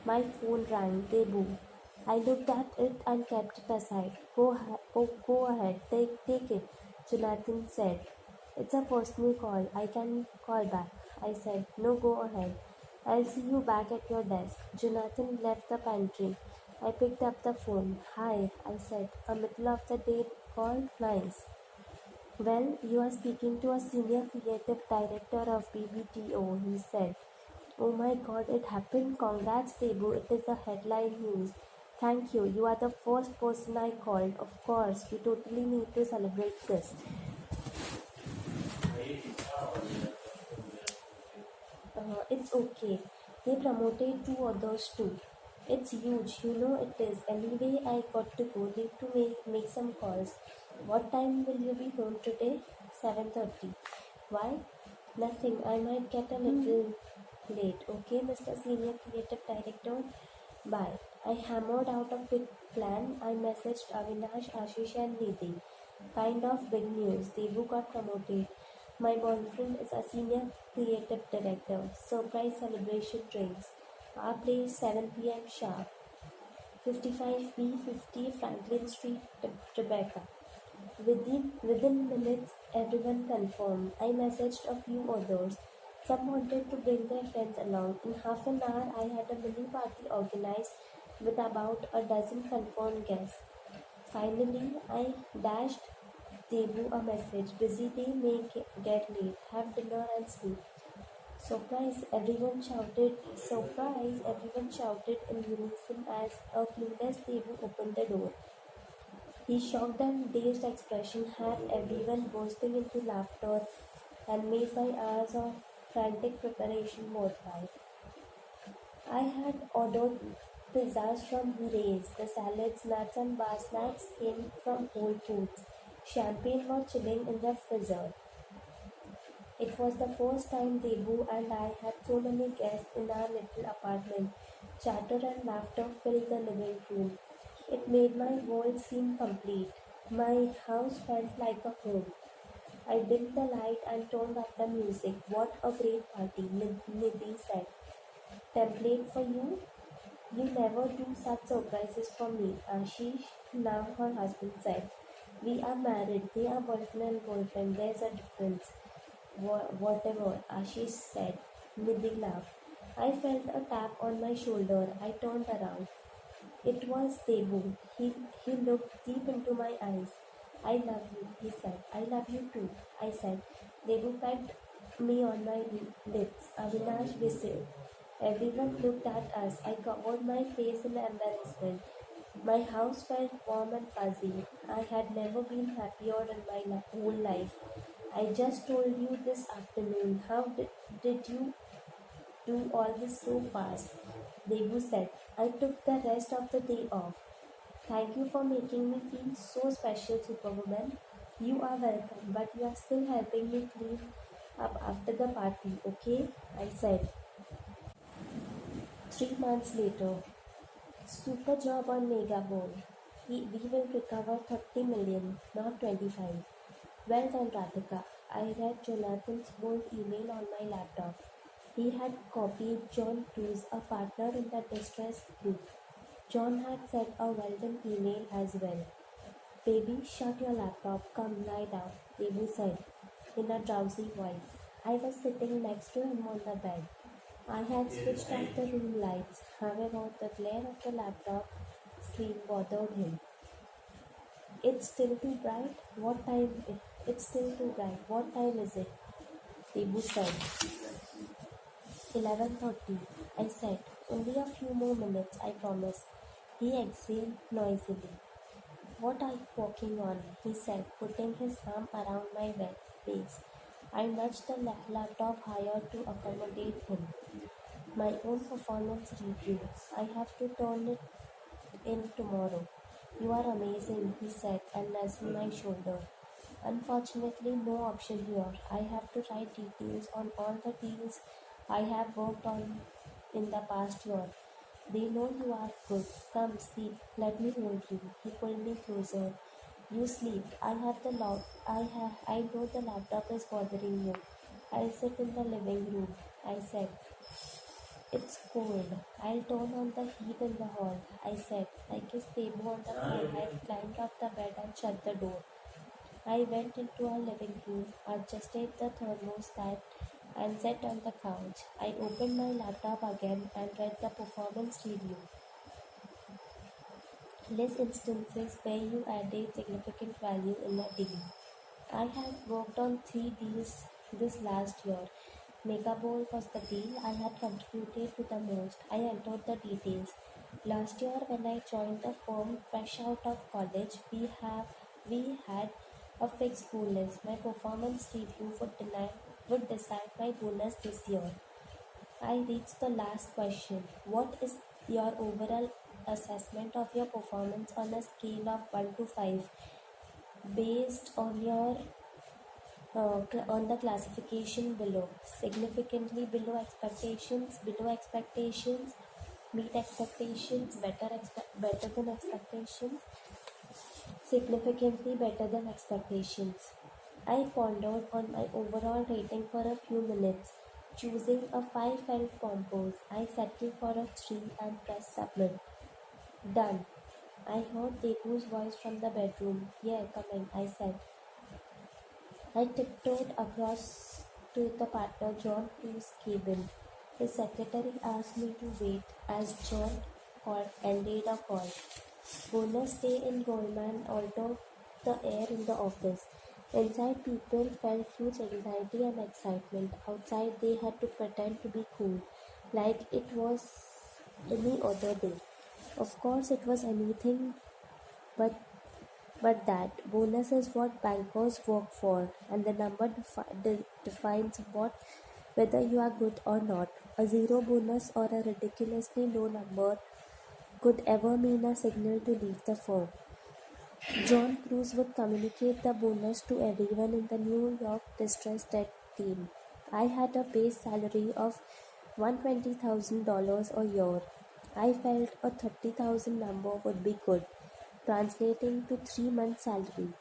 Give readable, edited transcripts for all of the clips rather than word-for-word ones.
My phone rang. Debu. I looked at it and kept it aside. Go ahead. Take it, Jonathan said. It's a personal call. I can call back. I said, no, go ahead. I'll see you back at your desk. Jonathan left the pantry. I picked up the phone. Hi, I said. A middle of the day call? Nice. Well, you are speaking to a senior creative director of BBTO, he said. Oh my god, it happened. Congrats, Debu. It is a headline news. Thank you. You are the first person I called. Of course, we totally need to celebrate this. It's okay. They promoted two others too. It's huge, you know it is. Anyway, I got to go. Need to make some calls. What time will you be home today? 7:30. Why? Nothing. I might get a little late. Okay, Mr. Senior Creative Director? Bye. I hammered out a quick plan. I messaged Avinash, Ashish and Nidhi. Kind of big news. Devu got promoted. My boyfriend is a senior creative director. Surprise celebration drinks. Our place 7 p.m. sharp. 55B50 Franklin Street, Tribeca. Within minutes, everyone confirmed. I messaged a few others. Some wanted to bring their friends along. In half an hour, I had a mini party organized with about a dozen confirmed guests. Finally, I dashed Debu a message. Busy day, may get late. Have dinner and sleep. Surprise! Everyone shouted. Surprise! Everyone shouted in unison as a clueless Debu opened the door. His shocked and dazed expression had everyone bursting into laughter and made my hours of frantic preparation worthwhile. I had ordered pizzas from Ray's. The salads, nuts, and bar snacks came from Whole Foods. Champagne was chilling in the freezer. It was the first time Debu and I had so many guests in our little apartment. Chatter and laughter filled the living room. It made my world seem complete. My house felt like a home. I dimmed the light and turned up the music. What a great party, Nidhi said. Template for you? You never do such surprises for me, Ashish, now her husband said. We are married, they are boyfriend and girlfriend, there's a difference. Whatever, Ashish said. Nidhi laughed. I felt a tap on my shoulder. I turned around. It was Debu. He looked deep into my eyes. I love you, he said. I love you too, I said. Debu pecked me on my lips. Avinash whistled. Everyone looked at us. I covered my face in embarrassment. My house felt warm and fuzzy. I had never been happier in my whole life. I just told you this afternoon. How did you do all this so fast? Debu said. I took the rest of the day off. Thank you for making me feel so special, Superwoman. You are welcome, but you are still helping me clean up after the party, okay? I said. 3 months later, super job on Mega Bowl. We will recover 30 million, not 25. Well done, Radhika. I read Jonathan's whole email on my laptop. He had copied John Cruz, a partner in the distress group. John had sent a well done email as well. Baby, shut your laptop. Come, lie down, Debu said in a drowsy voice. I was sitting next to him on the bed. I had switched off the room lights. However, the glare of the laptop screen bothered him. It's still too bright. It's still too bright. What time is it? Debu said. 11:30. I said. Only a few more minutes, I promise. He exhaled noisily. What are you working on? He said, putting his arm around my waist. I nudged the laptop higher to accommodate him. My own performance review. I have to turn it in tomorrow. You are amazing, he said and nuzzled my shoulder. Unfortunately, no option here. I have to write details on all the deals I have worked on in the past year. They know you are good. Come, sleep. Let me hold you. He pulled me closer. You sleep. I know the laptop is bothering you. I'll sit in the living room, I said. It's cold. I'll turn on the heat in the hall, I said. I kissed Tebu on the forehead, climbed off the bed and shut the door. I went into our living room, adjusted the thermostat, and sat on the couch. I opened my laptop again and read the performance review. List instances where you added significant value in a deal. I had worked on 3 deals this last year. Megaball was the deal I had contributed to the most. I entered the details. Last year, when I joined the firm fresh out of college, we had a fixed bonus. My performance review would decide my bonus this year. I reached the last question. What is your overall assessment of your performance on a scale of 1 to 5 based on your on the classification below? Significantly below expectations, meet expectations, better than expectations, significantly better than expectations. I pondered on my overall rating for a few minutes. Choosing a 5 felt pompous. I settled for a 3 and pressed submit. Done. I heard Debu's voice from the bedroom. Yeah, coming, I said. I tiptoed across to the partner John Cruz's cabin. His secretary asked me to wait as John ended a call. Bonus day in Goldman altered the air in the office. Inside, people felt huge anxiety and excitement. Outside, they had to pretend to be cool, like it was any other day. Of course, it was anything but that. Bonus is what bankers work for, and the number defines whether you are good or not. A zero bonus or a ridiculously low number could ever mean a signal to leave the firm. John Cruz would communicate the bonus to everyone in the New York distressed debt team. I had a base salary of $120,000 a year. I felt a 30,000 number would be good, translating to 3 months' salary.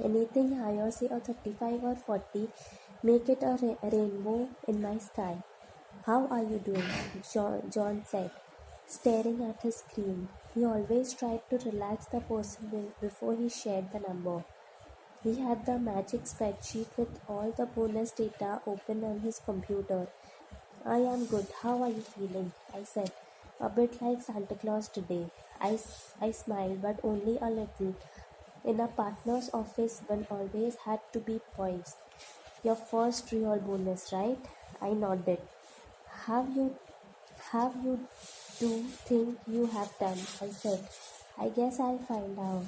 Anything higher, say a 35 or 40, make it a rainbow in my sky. How are you doing? John said, staring at his screen. He always tried to relax the person before he shared the number. He had the magic spreadsheet with all the bonus data open on his computer. I am good. How are you feeling? I said, a bit like Santa Claus today. I smiled, but only a little. In a partner's office, one always had to be poised. Your first real bonus, right? I nodded. Have you do think you have done? I said. I guess I'll find out.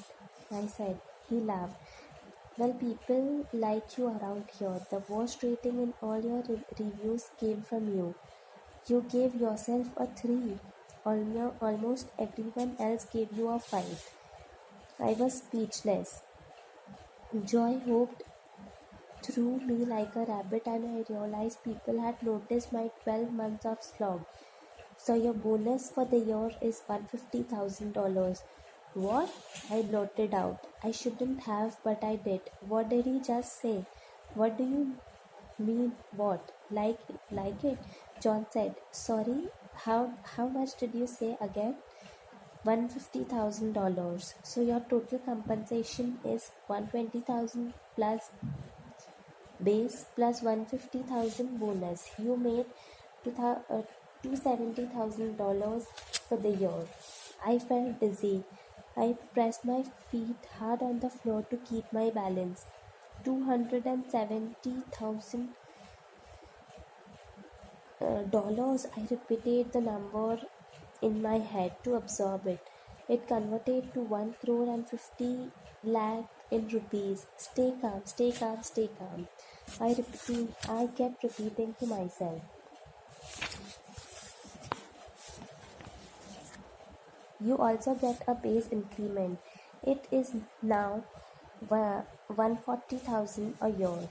I said. He laughed. Well, people like you around here. The worst rating in all your reviews came from you. You gave yourself a 3. Almost everyone else gave you a 5. I was speechless. Joy hopped through me like a rabbit, and I realized people had noticed my 12 months of slog. So your bonus for the year is $150,000. What? I blurted out. I shouldn't have, but I did. What did he just say? What do you mean what? Like it? John said. Sorry, how much did you say again? $150,000. So your total compensation is $120,000 plus base plus $150,000 bonus. You made $270,000 for the year. I felt dizzy. I pressed my feet hard on the floor to keep my balance. $270,000. I repeated the number in my head to absorb it. It converted to 1 crore and 50 lakh in rupees. Stay calm, stay calm, stay calm. I kept repeating to myself. You also get a base increment. It is now 140,000 a year.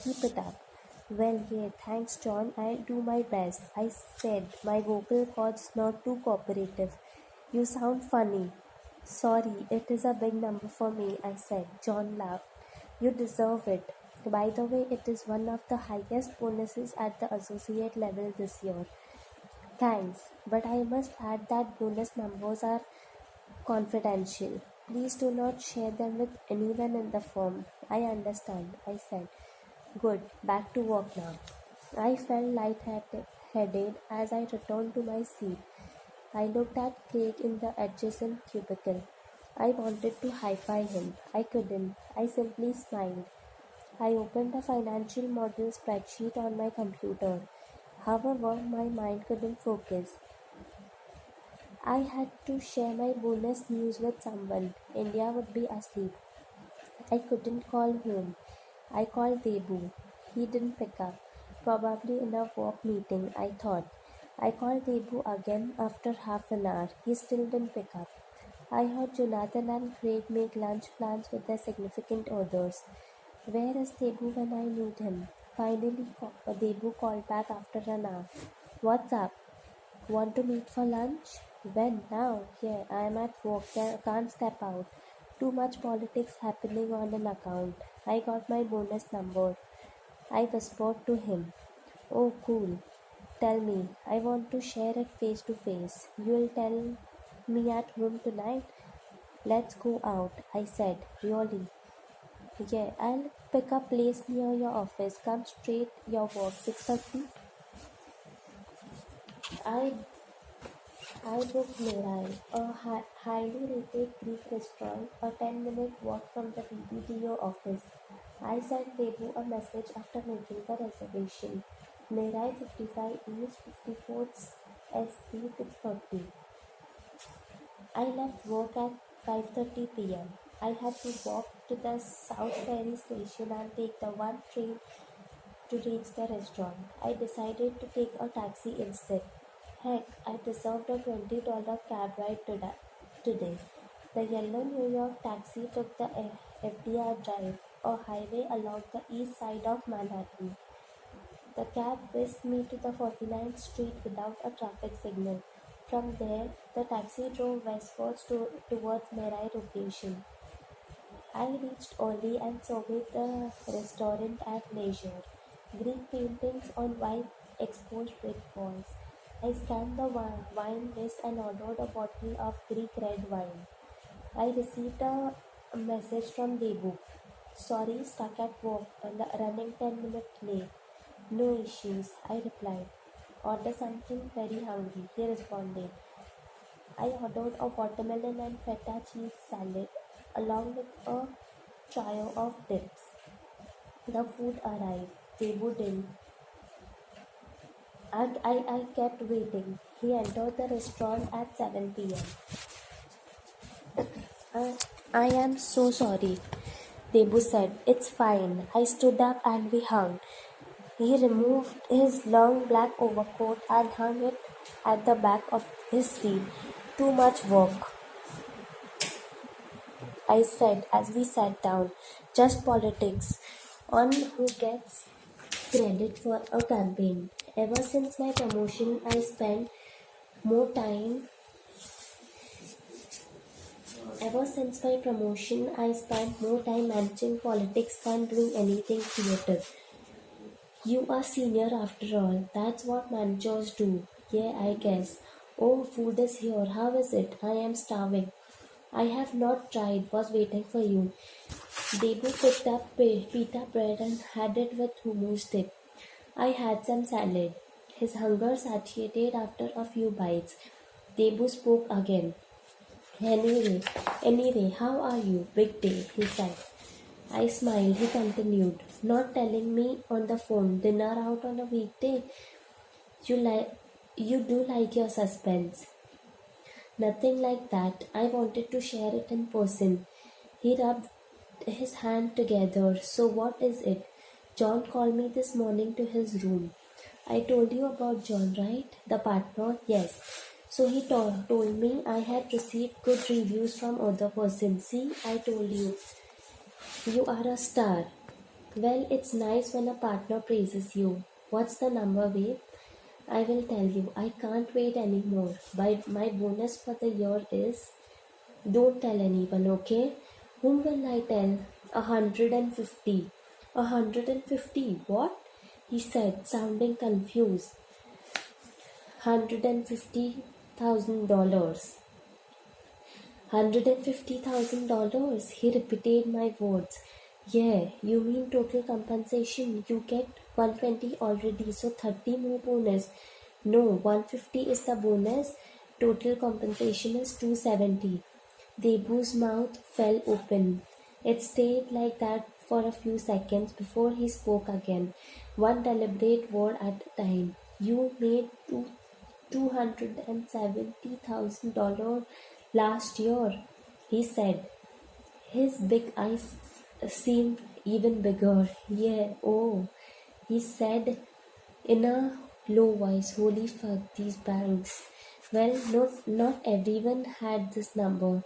Keep it up. Well, yeah, thanks, John. I'll do my best. I said, my vocal cords not too cooperative. You sound funny. Sorry, it is a big number for me, I said. John laughed. You deserve it. By the way, it is one of the highest bonuses at the associate level this year. Thanks, but I must add that bonus numbers are confidential. Please do not share them with anyone in the firm. I understand, I said. Good, back to work now. I felt light-headed as I returned to my seat. I looked at Craig in the adjacent cubicle. I wanted to high-five him. I couldn't. I simply smiled. I opened a financial model spreadsheet on my computer. However, my mind couldn't focus. I had to share my bonus news with someone. India would be asleep. I couldn't call home. I called Debu. He didn't pick up. Probably in a work meeting, I thought. I called Debu again after half an hour. He still didn't pick up. I heard Jonathan and Craig make lunch plans with their significant others. Where is Debu when I need him? Finally, Debu called back after an hour. What's up? Want to meet for lunch? When? Now? Here, I am at work. Can't step out. Too much politics happening on an account. I got my bonus number. I whispered to him. Oh, cool. Tell me. I want to share it face to face. You'll tell me at home tonight? Let's go out, I said. Really? Yeah, I'll pick a place near your office. Come straight your work. 6:30? I I booked Mirai, a highly rated Greek restaurant, a 10-minute walk from the BBDO office. I sent Debu a message after making the reservation. Mirai 55 East, 54th SB 6:30. I left work at 5:30 p.m. I had to walk to the South Ferry station and take the one train to reach the restaurant. I decided to take a taxi instead. Heck, I deserved a $20 cab ride today. The yellow New York taxi took the FDR Drive, a highway along the east side of Manhattan. The cab whisked me to the 49th Street without a traffic signal. From there, the taxi drove westwards towards Merai location. I reached early and surveyed the restaurant at leisure. Greek paintings on white exposed brick walls. I scanned the wine list and ordered a bottle of Greek red wine. I received a message from Debu. Sorry, stuck at work, running 10 minutes late. No issues, I replied. Order something very hungry, he responded. I ordered a watermelon and feta cheese salad along with a trio of dips. The food arrived. Debu didn't. I kept waiting. He entered the restaurant at 7 p.m. I am so sorry, Debu said. It's fine. I stood up and we hung. He removed his long black overcoat and hung it at the back of his seat. Too much work, I said as we sat down. Just politics. On who gets credit for a campaign. Ever since my promotion, I spent more time managing politics than doing anything creative. You are senior after all. That's what managers do. Yeah, I guess. Oh, food is here. How is it? I am starving. I have not tried. Was waiting for you. Debu picked up pita bread and had it with hummus dip. I had some salad. His hunger satiated after a few bites. Debu spoke again. Anyway, how are you? Big day, he said. I smiled. He continued. Not telling me on the phone. Dinner out on a weekday? You do like your suspense. Nothing like that. I wanted to share it in person. He rubbed his hand together. So what is it? John called me this morning to his room. I told you about John, right? The partner? Yes. So he told me I had received good reviews from other persons. See, I told you. You are a star. Well, it's nice when a partner praises you. What's the number, babe? I will tell you. I can't wait anymore. My bonus for the year is... Don't tell anyone, okay? Whom will I tell? 150. 150? What? He said, sounding confused. $150,000. $150,000, he repeated my words. Yeah, you mean total compensation? You get 120 already, so 30 more bonus. No, 150 is the bonus. Total compensation is 270. Debu's mouth fell open. It stayed like that for a few seconds before he spoke again, one deliberate word at a time. You made $270,000 last year, he said. His big eyes seemed even bigger. Yeah, oh, he said in a low voice. Holy fuck, these banks. Well, not everyone had this number.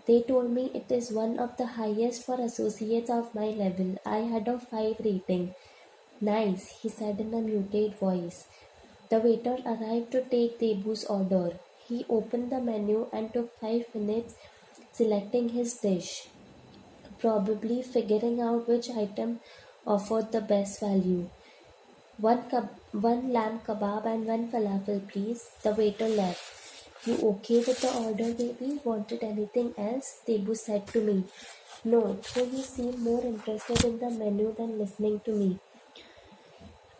They told me it is one of the highest for associates of my level. I had a 5 rating. Nice, he said in a muted voice. The waiter arrived to take Debu's order. He opened the menu and took 5 minutes selecting his dish, probably figuring out which item offered the best value. One lamb kebab and one falafel, please. The waiter left. You okay with the order, baby? Wanted anything else? Debu said to me. No, though he seemed more interested in the menu than listening to me.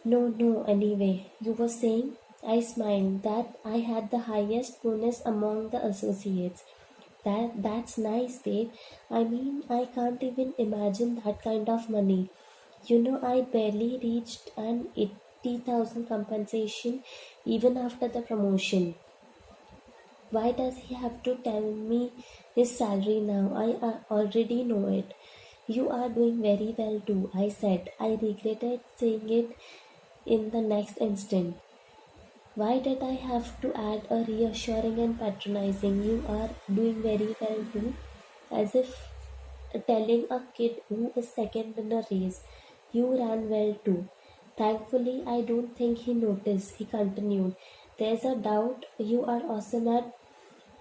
No, anyway. You were saying? I smiled. That I had the highest bonus among the associates. That's nice, babe. I mean, I can't even imagine that kind of money. You know, I barely reached an 80,000 compensation even after the promotion. Why does he have to tell me his salary now? I already know it. You are doing very well too, I said. I regretted saying it in the next instant. Why did I have to add a reassuring and patronizing? You are doing very well too, as if telling a kid who is second in a race. You ran well too. Thankfully, I don't think he noticed, he continued. There's a doubt you are awesome at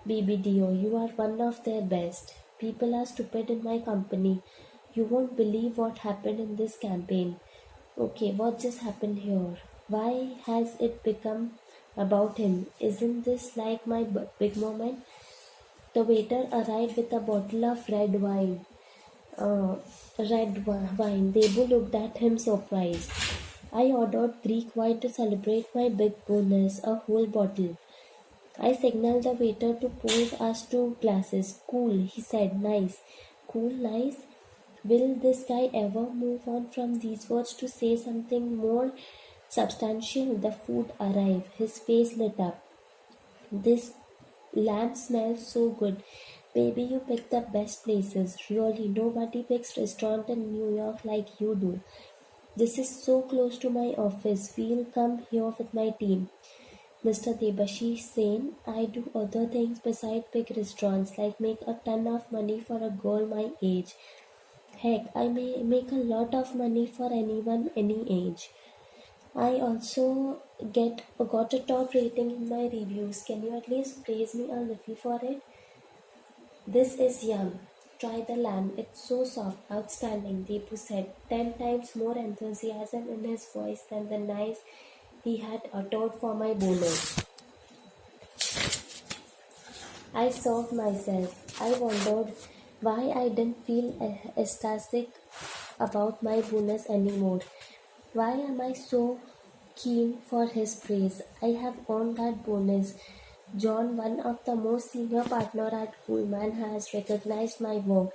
BBDO. You are one of their best. People are stupid in my company. You won't believe what happened in this campaign. Okay, what just happened here? Why has it become about him? Isn't this like my big moment? The waiter arrived with a bottle of red wine. Debu looked at him surprised. I ordered Greek wine to celebrate my big bonus, a whole bottle. I signaled the waiter to pour us 2 glasses. Cool, he said. Nice. Cool, nice. Will this guy ever move on from these words to say something more substantial? The food arrived. His face lit up. This lamb smells so good. Baby, you pick the best places. Really, nobody picks restaurant in New York like you do. This is so close to my office. We'll come here with my team. Mr. Debashish Sen, I do other things besides big restaurants, like make a ton of money for a girl my age. Heck, I may make a lot of money for anyone any age. I also got a top rating in my reviews. Can you at least praise me a little for it? This is yum. Try the lamb. It's so soft. Outstanding, Deepu said, 10 times more enthusiasm in his voice than the nice he had uttered for my bonus. I served myself. I wondered why I didn't feel ecstatic about my bonus anymore. Why am I so keen for his praise? I have earned that bonus. John, one of the most senior partner at Coolman, has recognized my work.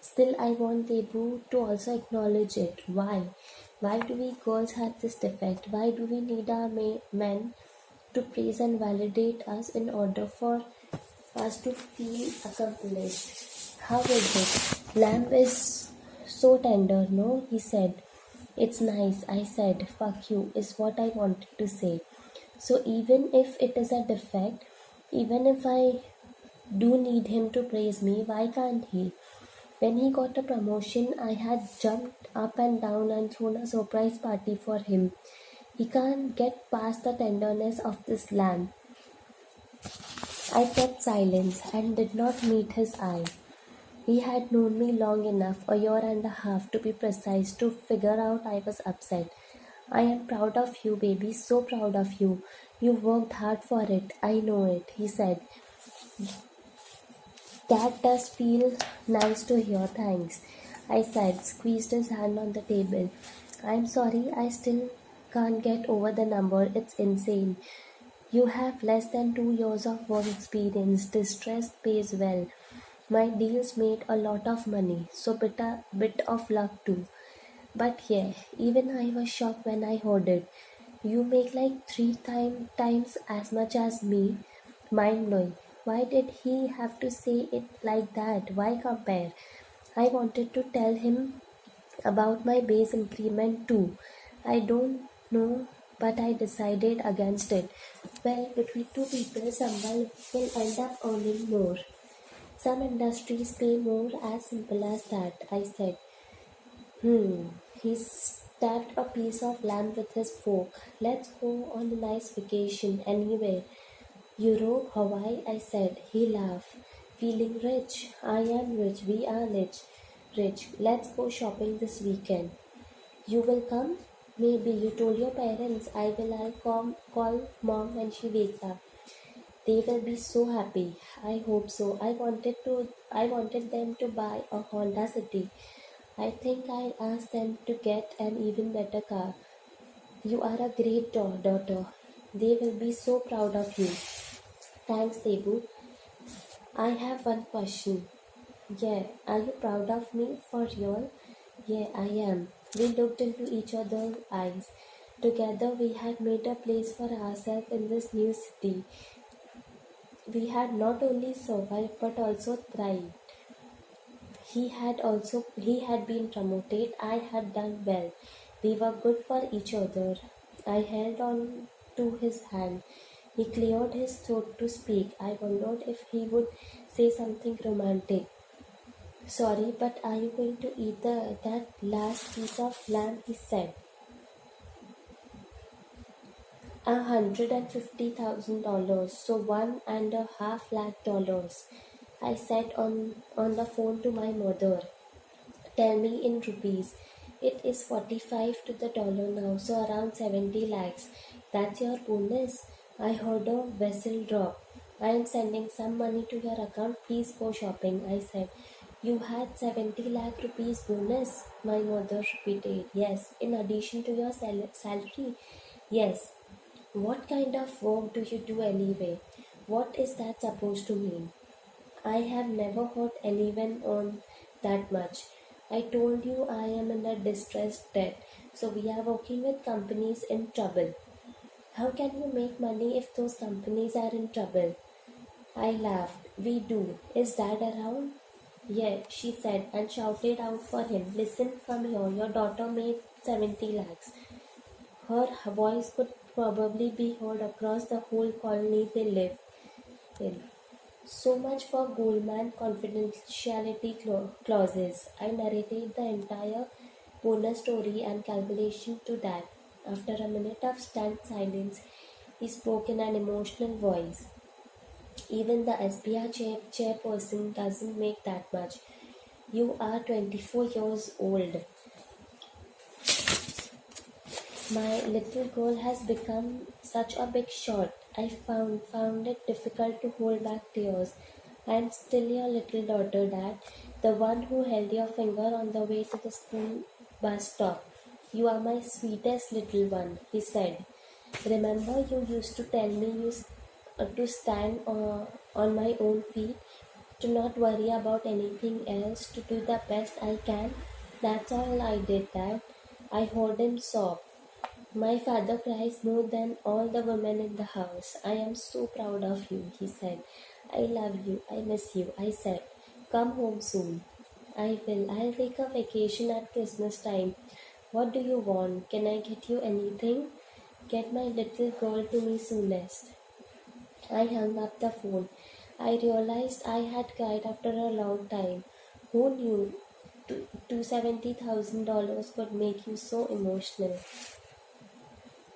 Still, I want Debu to also acknowledge it. Why? Why do we girls have this defect? Why do we need our men to praise and validate us in order for us to feel accomplished? How is it? Lamb is so tender, no? He said. It's nice, I said. Fuck you, is what I wanted to say. So even if it is a defect, even if I do need him to praise me, why can't he? When he got a promotion, I had jumped up and down and thrown a surprise party for him. He can't get past the tenderness of this lamb. I kept silence and did not meet his eye. He had known me long enough, a year and a half to be precise, to figure out I was upset. I am proud of you, baby, so proud of you. You worked hard for it, I know it, he said. That does feel nice to hear, thanks, I said, squeezed his hand on the table. I'm sorry, I still can't get over the number, it's insane. You have less than 2 years of work experience, distress pays well. My deals made a lot of money, so bit of luck too. But yeah, even I was shocked when I heard it. You make like times as much as me. Mind blowing. Why did he have to say it like that? Why compare? I wanted to tell him about my base increment too. I don't know, but I decided against it. Well, between two people, someone will end up earning more. Some industries pay more, as simple as that, I said. He stabbed a piece of lamb with his fork. Let's go on a nice vacation anywhere. Europe, Hawaii, I said. He laughed. Feeling rich? I am rich. We are rich. Rich. Let's go shopping this weekend. You will come? Maybe you told your parents. I'll call mom when she wakes up. They will be so happy. I hope so. I wanted them to buy a Honda City. I think I'll ask them to get an even better car. You are a great daughter. They will be so proud of you. Thanks, Debu. I have one question. Yeah, are you proud of me for real? Yeah, I am. We looked into each other's eyes. Together, we had made a place for ourselves in this new city. We had not only survived but also thrived. He had been promoted. I had done well. We were good for each other. I held on to his hand. He cleared his throat to speak. I wondered if he would say something romantic. Sorry, but are you going to eat that last piece of lamb? He said. $150,000, so $1.5 lakh. I said on the phone to my mother. Tell me in rupees. It is 45 to the dollar now, so around 70 lakhs. That's your bonus. I heard a vessel drop. I am sending some money to your account. Please go shopping, I said. You had 70 lakh rupees bonus, my mother repeated. Yes, in addition to your salary. Yes. What kind of work do you do anyway? What is that supposed to mean? I have never heard anyone earn that much. I told you I am in a distressed debt, so we are working with companies in trouble. How can you make money if those companies are in trouble? I laughed. We do. Is Dad around? Yeah, she said and shouted out for him. Listen, come here. Your daughter made 70 lakhs. Her voice could probably be heard across the whole colony they lived in. So much for Goldman confidentiality clauses. I narrated the entire bonus story and calculation to Dad. After a minute of stunned silence, he spoke in an emotional voice. Even the SBI chairperson doesn't make that much. You are 24 years old. My little girl has become such a big shot. I found it difficult to hold back tears. I am still your little daughter, Dad, the one who held your finger on the way to the school bus stop. You are my sweetest little one, he said. Remember you used to tell me to stand on my own feet, to not worry about anything else, to do the best I can. That's all I did, Dad. I heard him sob. My father cries more than all the women in the house. I am so proud of you, he said. I love you. I miss you, I said. Come home soon. I will. I'll take a vacation at Christmas time. What do you want? Can I get you anything? Get my little girl to me soonest. I hung up the phone. I realized I had cried after a long time. Who knew $270,000 could make you so emotional?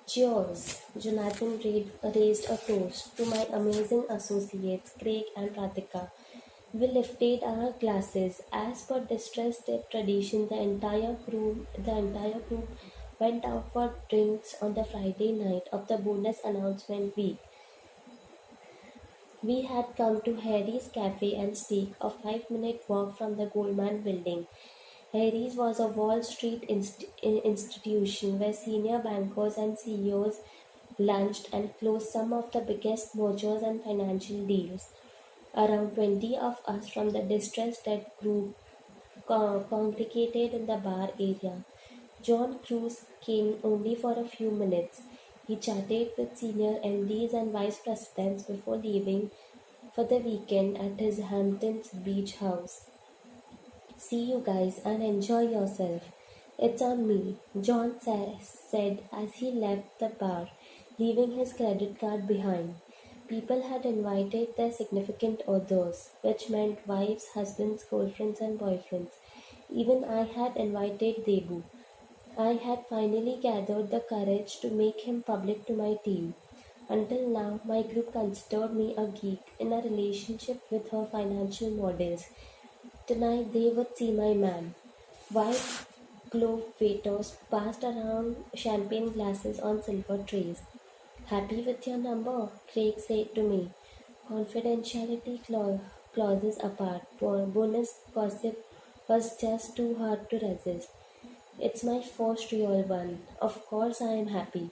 Cheers! Jonathan raised a toast to my amazing associates, Craig and Pratika. We lifted our glasses. As per distressed tradition, the entire group went out for drinks on the Friday night of the bonus announcement week. We had come to Harry's Cafe and Steak, a 5-minute walk from the Goldman Building. Harry's was a Wall Street institution where senior bankers and CEOs lunched and closed some of the biggest mergers and financial deals. Around 20 of us from the distressed debt group congregated in the bar area. John Cruz came only for a few minutes. He chatted with senior MDs and vice presidents before leaving for the weekend at his Hamptons Beach house. See you guys and enjoy yourself. It's on me, John said as he left the bar, leaving his credit card behind. People had invited their significant others, which meant wives, husbands, girlfriends, and boyfriends. Even I had invited Debu. I had finally gathered the courage to make him public to my team. Until now, my group considered me a geek in a relationship with her financial models. Tonight they would see my man. White glove waiters passed around champagne glasses on silver trays. Happy with your number? Craig said to me. Confidentiality clauses apart, bonus gossip was just too hard to resist. It's my first real one. Of course I am happy.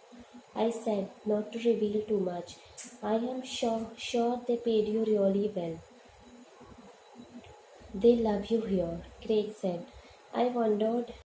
I said, not to reveal too much. I am sure they paid you really well. They love you here, Craig said. I wondered